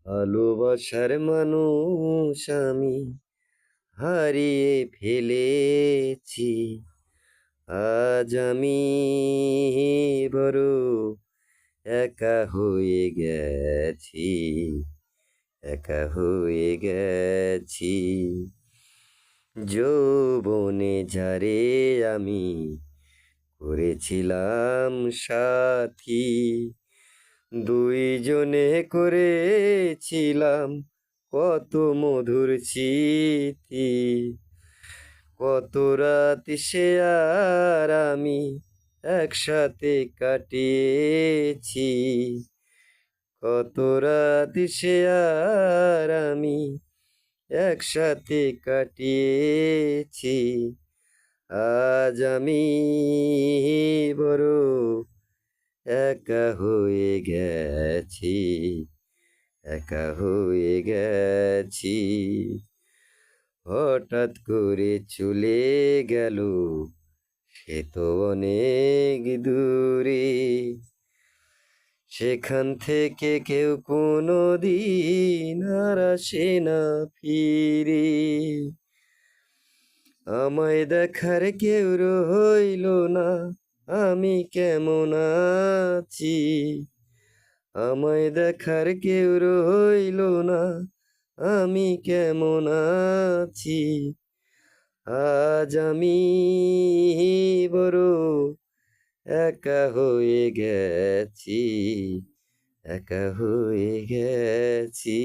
ভালোবাসার মানুষ আমি হারিয়ে ফেলেছি। আজ আমি বড় একা হয়ে গেছি, একা হয়ে গেছি। যৌবনে যারে আমি করেছিলাম সাথী, দুইজনে করেছিলাম কত মধুর স্মৃতি। কত রাত সে আর আমি একসাথে কাটিয়েছি, কত রাত সে আর আমি একসাথে কাটিয়েছি। আজ আমি বড় একা হয়ে গেছি, একা হয়ে গেছি। হঠাৎ করে চলে গেল সে তো অনেক দূরে, সেখান থেকে কেউ কোনো দিন আর আসে না ফিরে। আমায় দেখার কেউ রইল না, আমি কেমন আছি। আমায় দেখার কেউ রইল না, আমি কেমন আছি। আজ আমি বড় একা হয়ে গেছি, একা হয়ে গেছি।